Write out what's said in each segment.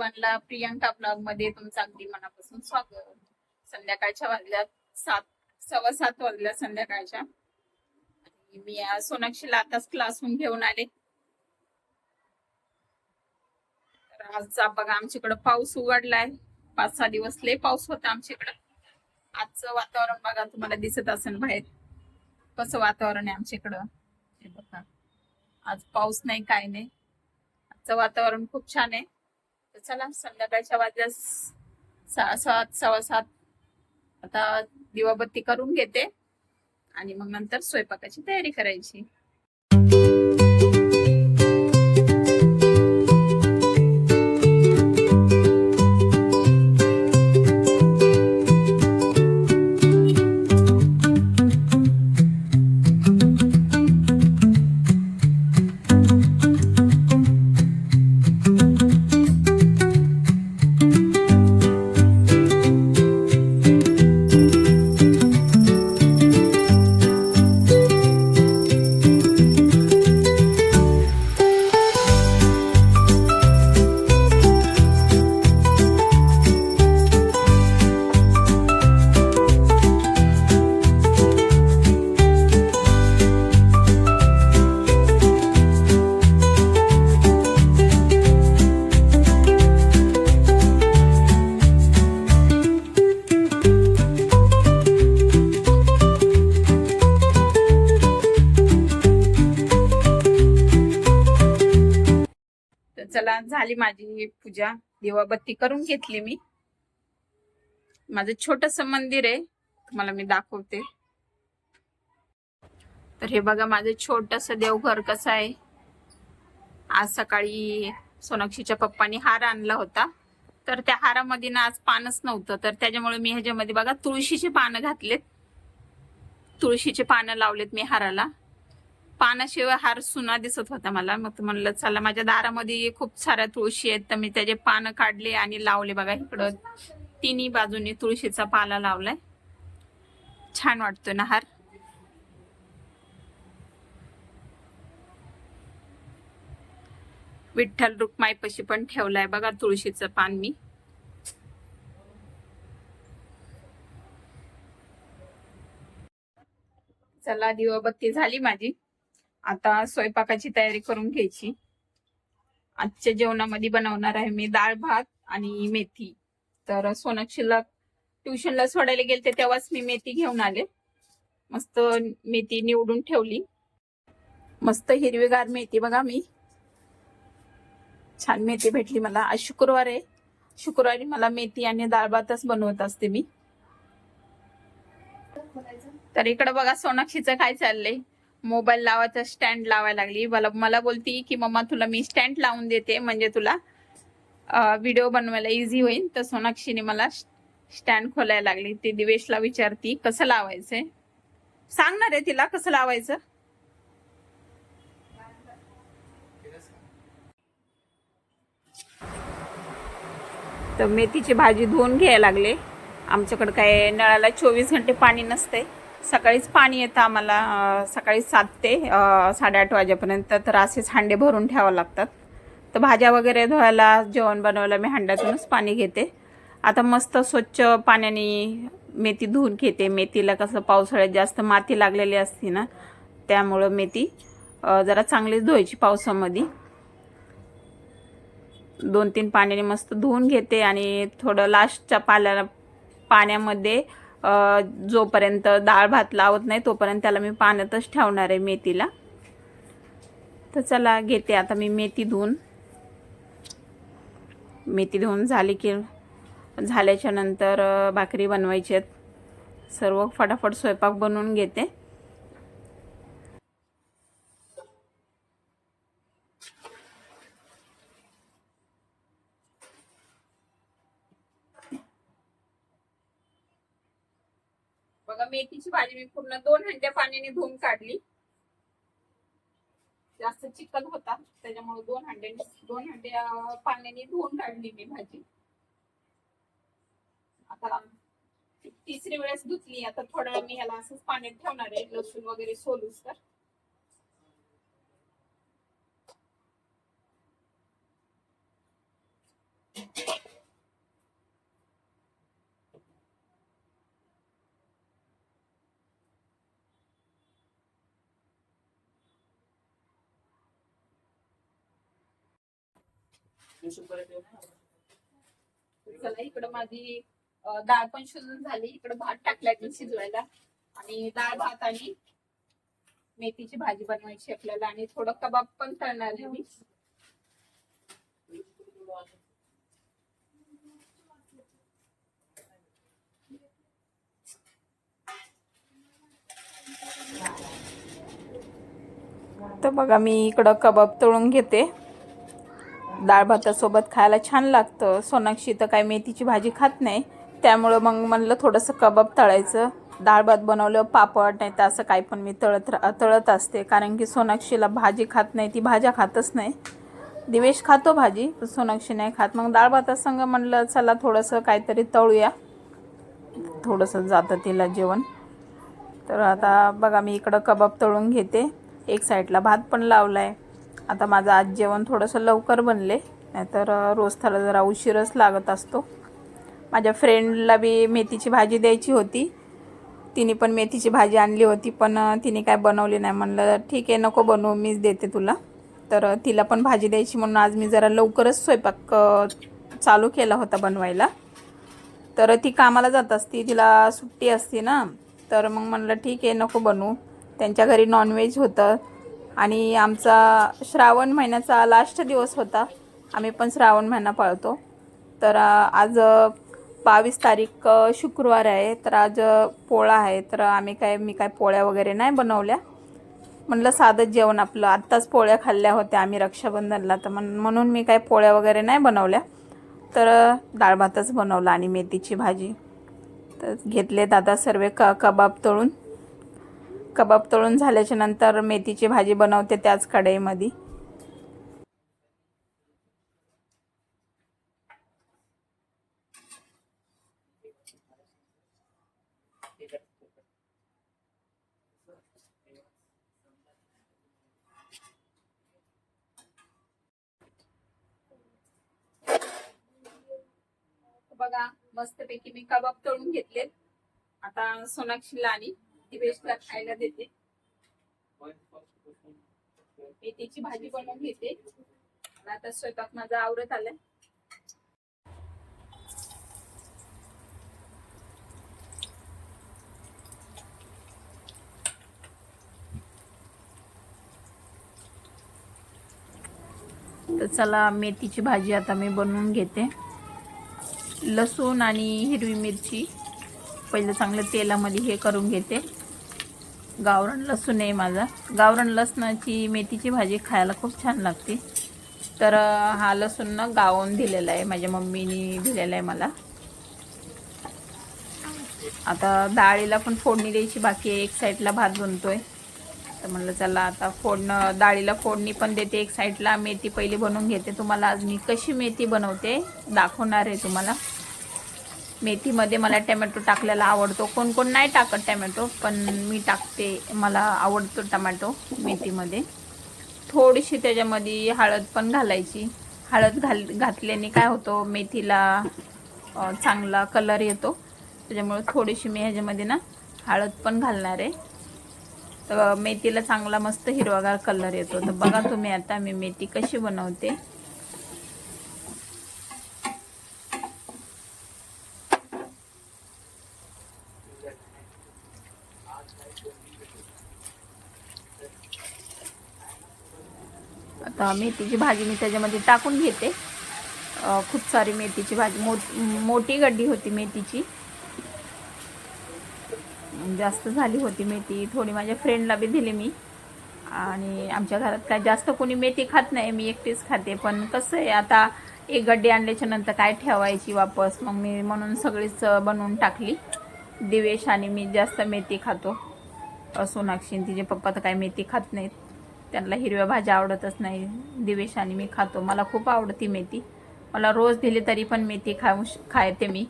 सर्वांना प्रियांका ब्लॉग मध्ये तुमचं अगदी मनापासून स्वागत. संध्याकाळच्या वाजल्यात 7:15 वाजल्या संध्याकाळच्या. मी सोनाक्षीला आताच क्लासहून घेऊन आले. तर आज बघा आमच्याकडे पाऊस उघडलाय. 5-6 दिवस लय पाऊस होता आमच्याकडे. आजचं वातावरण बघा, तुम्हाला दिसत असेल बाहेर कसं वातावरण आहे आमच्याकडं. हे बघा, आज पाऊस नाही, काय नाही. आजचं वातावरण खूप छान आहे. तर चला, संध्याकाळच्या वाजल्यास 6:30 7:15. आता दिवाबत्ती करून घेते आणि मग नंतर स्वयंपाकाची तयारी करायची. चला, झाली माझी पूजा, दिवाबत्ती करून घेतली मी. माझं छोटस मंदिर आहे, तुम्हाला मी दाखवते. तर हे बघा माझं छोटस देवघर कसं आहे. आज सकाळी सोनाक्षीच्या पप्पांनी हार आणला होता, तर त्या हारामध्ये ना आज पानच नव्हतं, तर त्याच्यामुळे मी ह्याच्यामध्ये बघा तुळशीची पानं घातलेत. तुळशीचे पानं लावलेत मी हाराला. पानाशिवाय हार सुना दिसत होता मला. मग म्हणलं चला, माझ्या दारामध्ये खूप साऱ्या तुळशी आहेत, तर मी त्याचे पानं काढले आणि लावले. बघा इकडं तिन्ही बाजूनी तुळशीचा पाला लावलाय. छान वाटतोय ना हार. विठ्ठल रुक्माईपाशी पण ठेवलाय बघा तुळशीचं पान मी. चला, दिवाबत्ती झाली माझी. आता स्वयंपाकाची तयारी करून घ्यायची. आजच्या जेवणामध्ये बनवणार आहे मी डाळ भात आणि मेथी. तर सोनाक्षीला ट्युशनला सोडायला गेलते तेव्हाच मी मेथी घेऊन आले. मस्त मेथी निवडून ठेवली. मस्त हिरवीगार मेथी बघा, मी छान मेथी भेटली मला. आज शुक्रवार आहे, शुक्रवारी मला मेथी आणि डाळ भातच बनवत असते मी. तर इकडे बघा सोनाक्षीचं काय चाललंय. मोबाईल लावायचा स्टँड लावायला लागली. मला बोलती की मम्मा तुला मी स्टँड लावून देते, म्हणजे तुला व्हिडिओ बनवायला इझी होईल. तर सोनाक्षीने मला स्टँड खोलायला लागली. ती दिवेशला विचारती कसं लावायचंय. सांगणार आहे तिला कसं लावायचं. तर मेथीची भाजी धुवून घ्यायला लागले. आमच्याकडे काय नळाला 24 घंटे पाणी नसते. सकाळीच पाणी येतं आम्हाला, सकाळी 7 ते 8:30 वाजेपर्यंत. तर असेच हांडे भरून ठेवावं लागतात. तर भाज्या वगैरे धुवायला, जेवण बनवायला मी हांड्यातूनच पाणी घेते. आता मस्त स्वच्छ पाण्याने मेथी धुवून घेते. मेथीला कसं पावसाळ्यात जास्त माती लागलेली असते ना, त्यामुळं मेथी जरा चांगलीच धुवायची पावसामध्ये. 2-3 पाण्याने मस्त धुवून घेते आणि थोडं लास्टच्या पाण्यामध्ये जोपर्यंत डाळ भात लावत नाही तोपर्यंत त्याला मी पाण्यातच ठेवणार आहे मेथीला. तर चला, घेते आता मी मेथी धुवून. मेथी धुवून झाली की झाल्याच्या नंतर भाकरी बनवायची आहेत. सर्व फटाफट स्वयंपाक बनवून घेते. बघा मेथीची भाजी मी पूर्ण 2 हंड्या पाण्याने धुवून काढली. जास्त चिकन होता त्याच्यामुळे 2 हंड्या पाण्याने धुवून काढली मी भाजी. आता तिसरी वेळेस धुतली. आता थोडा वेळ मी ह्याला असंच पाण्यात ठेवणार आहे, लसूण वगैरे सोलूस तर. चला इकडं माझी डाळ पण शिजून झाली. इकडं भात टाकलाय मी शिजवायला आणि डाळ भात आणि मेथीची भाजी बनवायची आपल्याला आणि थोडं कबाब पण तळणार आहे मी. तर बघा मी इकडं कबाब तळून घेते. डाळ भातासोबत खायला छान लागतं. सोनाक्षी तर काय मेथीची भाजी खात नाही, त्यामुळं मग म्हणलं थोडंसं कबाब तळायचं. डाळ भात बनवलं, पापड नाही तर असं काही पण मी तळत असते, कारण की सोनाक्षीला भाजी खात नाही, ती भाज्या खातच नाही. दिवेश खातो भाजी, पण सोनाक्षी नाही खात. मग डाळ भातासंग म्हणलं चला थोडंसं काहीतरी तळूया, थोडंसं जातं तिला जेवण. तर आता बघा मी इकडं कबाब तळून घेते, एक साईडला भात पण लावलाय. आता माझं आज जेवण थोडंसं लवकर बनले, नाहीतर रोज त्याला जरा उशीरच लागत असतो. माझ्या फ्रेंडला बी मेथीची भाजी द्यायची होती, तिने पण मेथीची भाजी आणली होती, पण तिने काय बनवली नाही. म्हणलं ठीक आहे नको बनवू, मीच देते तुला. तर तिला पण भाजी द्यायची म्हणून आज मी जरा लवकरच स्वयंपाक चालू केला होता बनवायला. तर ती कामाला जात असती, तिला सुट्टी असते ना, तर मग म्हणलं ठीक आहे नको बनवू. त्यांच्या घरी नॉनव्हेज होतं आणि आमचा श्रावण महिन्याचा लास्ट दिवस होता. आम्ही पण श्रावण महिना पाळतो. तर आज 22 तारीख शुक्रवार आहे, तर आज पोळा आहे. तर मी काय पोळ्या वगैरे नाही बनवल्या. म्हणलं साधंच जेवण आपलं. आत्ताच पोळ्या खाल्ल्या होत्या आम्ही रक्षाबंधनला, तर म्हणून मी काय पोळ्या वगैरे नाही बनवल्या. तर डाळ भातच बनवला आणि मेथीची भाजी. तर घेतलेत आता सर्व कबाब तळून. कबाब तळून झाल्याच्या नंतर मेथीची भाजी बनवते त्याच कढईमध्ये. बघा मस्तपैकी मी कबाब तळून घेतलेत. आता सोनाक्षीला आणि दिवेशला खायला देते. मेथीची भाजी बनवून घेते. आता स्वयंपाक माझा आवरत आलाय. तर चला मेथीची भाजी आता मी बनवून घेते. लसूण आणि हिरवी मिरची पहिलं चांगलं तेलामध्ये हे करून घेते. गावरान लसूण आहे माझा. गावरान लसणाची मेथीची भाजी खायला खूप छान लागते. तर हा लसूण ना गावून दिलेला आहे, माझ्या मम्मीने दिलेला आहे मला. आता डाळीला पण फोडणी द्यायची बाकी आहे, एक साईडला भात बनतोय. तर म्हणलं चला आता डाळीला फोडणी पण देते, एक साईडला मेथी पहिली बनवून घेते. तुम्हाला आज मी कशी मेथी बनवते दाखवणार आहे तुम्हाला. मेथीमध्ये मला टमॅटो टाकलेला आवडतो, कोण कोण नाही टाकत टमॅटो, पण मी टाकते, मला आवडतो टमॅटो मेथीमध्ये. थोडीशी त्याच्यामध्ये हळद पण घालायची. हळद घातल्याने काय होतं, मेथीला चांगला कलर येतो. त्याच्यामुळे थोडीशी मी ह्याच्यामध्ये ना हळद पण घालणार आहे, तर मेथीला चांगला मस्त हिरवागार कलर येतो. तर बघा तुम्ही आता मी मेथी कशी बनवते. आता मेथीची भाजी मी त्याच्यामध्ये टाकून घेते. खूप सारी मेथीची भाजी, मोठी गड्डी होती मेथीची, जास्त झाली होती मेथी. थोडी माझ्या फ्रेंडला बी दिली मी. आणि आमच्या घरात काय जास्त कोणी मेथी खात नाही, मी एकटीच खाते. पण कसं आहे आता एक गड्डी आणल्याच्या नंतर काय ठेवायची वापस, मग मी म्हणून सगळीच बनवून टाकली. दिवेश आणि मी जास्त मेथी खातो. सोनाक्षी तिचे पप्पा तर काय मेथी खात नाहीत, त्यांना हिरव्या भाज्या आवडतच नाही. दिवेश आणि मी खातो. मला खूप आवडती मेथी. मला रोज दिली तरी पण मेथी खायते मी.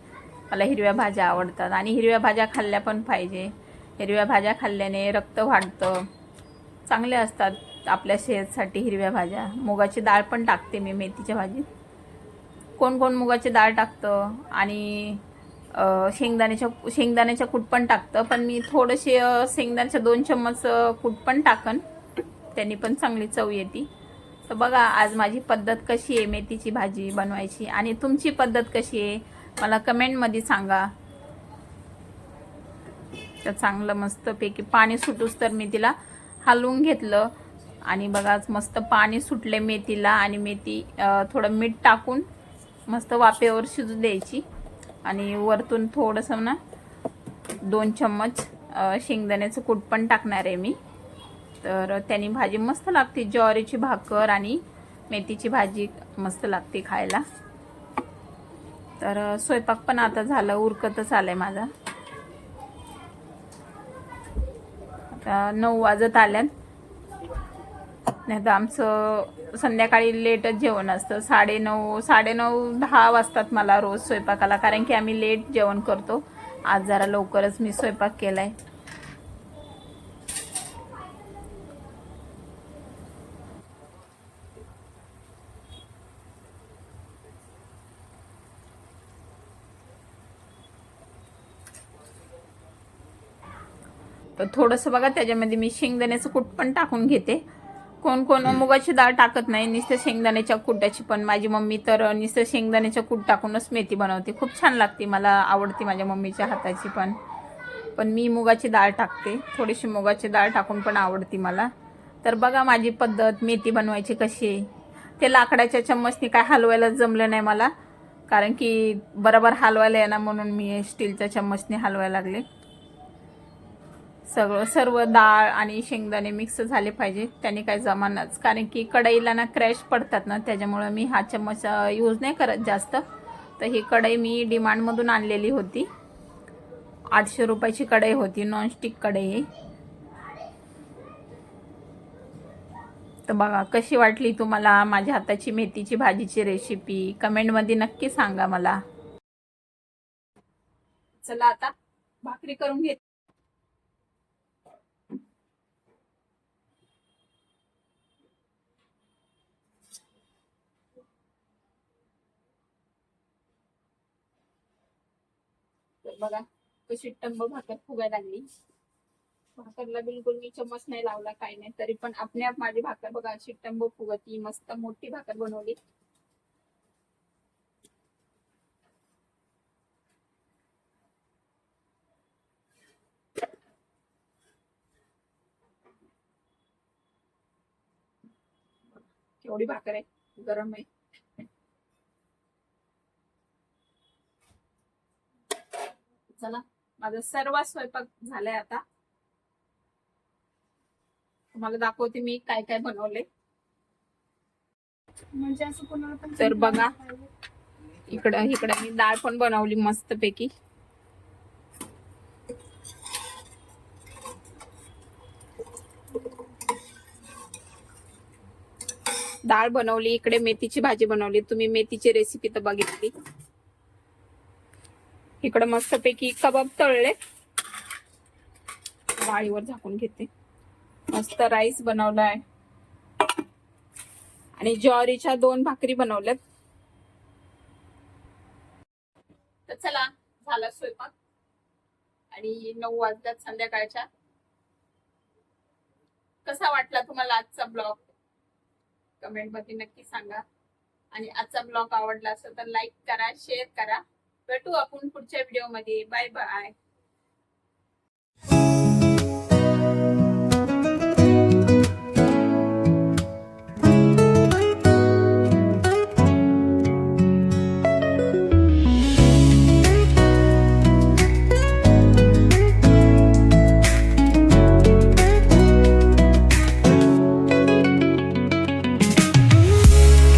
मला हिरव्या भाज्या आवडतात आणि हिरव्या भाज्या खाल्ल्या पण पाहिजे. हिरव्या भाज्या खाल्ल्याने रक्त वाढतं, चांगले असतात आपल्या सेहतसाठी हिरव्या भाज्या. मुगाची डाळ पण टाकते मी मेथीच्या भाजीत. कोण कोण मुगाची डाळ टाकतं आणि शेंगदाण्याच्या कूट पण टाकतं, पण मी थोडेसे शेंगदाण्याच्या 2 चम्मच कूट पण टाकन, त्यांनी पण चांगली चव येते. तर बघा आज माझी पद्धत कशी आहे मेथीची भाजी बनवायची, आणि तुमची पद्धत कशी आहे मला कमेंटमध्ये सांगा. तर चांगलं मस्तपैकी पाणी सुटूस तर मी तिला हलवून घेतलं. आणि बघा मस्त पाणी सुटले मेथीला, आणि मेथी थोडं मीठ टाकून मस्त वाफेवर शिजू द्यायची. आणि वरतून थोडंसं ना 2 चम्मच शेंगदाण्याचं कूट पण टाकणार आहे मी. तर त्यानी भाजी मस्त लागते. ज्वारीची भाकर आणि मेथीची भाजी मस्त लागते खायला. तर स्वयंपाक पण आता झालं, उरकतच आलाय माझा. आता 9 वाजत आल्यात. नाही तर आमचं संध्याकाळी लेटच जेवण असतं. 9:30 10 वाजतात मला रोज स्वयंपाकाला, कारण की आम्ही लेट जेवण करतो. आज जरा लवकरच मी स्वयंपाक केलाय. तर थोडंसं बघा त्याच्यामध्ये मी शेंगदाण्याचं कूट पण टाकून घेते. कोण कोण मुगाची डाळ टाकत नाही, नुसतं शेंगदाण्याच्या कुटाची. पण माझी मम्मी तर नुसतं शेंगदाण्याच्या कूट टाकूनच मेथी बनवते. खूप छान लागते, मला आवडते माझ्या मम्मीच्या हाताची. पण मी मुगाची डाळ टाकते, थोडीशी मुगाची डाळ टाकून पण आवडते मला. तर बघा माझी पद्धत मेथी बनवायची कशी आहे. ते लाकडाच्या चम्मचनी काय हलवायला जमलं नाही मला, कारण की बरोबर हलवायला येणार म्हणून मी स्टीलच्या चम्मचनी हलवायला लागले. सर्व डाळ आणि शेंगदाणे मिक्स झाले पाहिजे, त्याने काय जमानच. कारण की कढईला ना क्रॅश पडतात ना, त्याच्यामुळं मी हा चम्मच यूज नाही करत जास्त. तर ही कढई मी डिमांडमधून आणलेली होती. 800 रुपयाची कढई होती, नॉनस्टिक कढई. तर बघा कशी वाटली तुम्हाला माझ्या हाताची मेथीची भाजीची रेसिपी, कमेंटमध्ये नक्की सांगा मला. चला आता भाकरी करून घेते. तर बघा कशी टंब भाकर फुगायला लागली. भाकरला बिलकुल मी चम्मच नाही लावला, काही नाही, तरी पण आपल्या आप माझी भाकर बघा अशी टंब फुगती. मस्त मोठी भाकर बनवली. केवढी भाकर आहे, गरम आहे. चला माझा सर्व स्वयंपाक झालाय. आता तुम्हाला दाखवते मी काय काय बनवले. म्हणजे असं कोणाला पण. तर बघा इकडं मी डाळ पण बनवली मस्त पैकी. डाळ बनवली, इकडे मेथीची भाजी बनवली. तुम्ही मेथीची रेसिपी तर बघितली. इकडे मस्त पैकी कबाब तळले. डाळीवर झाकून घेते. मस्त राईस बनवलाय आणि ज्वारीच्या 2 भाकरी बनवल्यात. तर चला झाला स्वयंपाक आणि 9 वाजल्यात संध्याकाळच्या. कसा वाटला तुम्हाला आजचा ब्लॉग कमेंट मध्ये नक्की सांगा. आणि आजचा ब्लॉग आवडला असेल तर लाईक करा, शेअर करा. भेटू आपण पुढच्या व्हिडिओ मध्ये. Bye bye.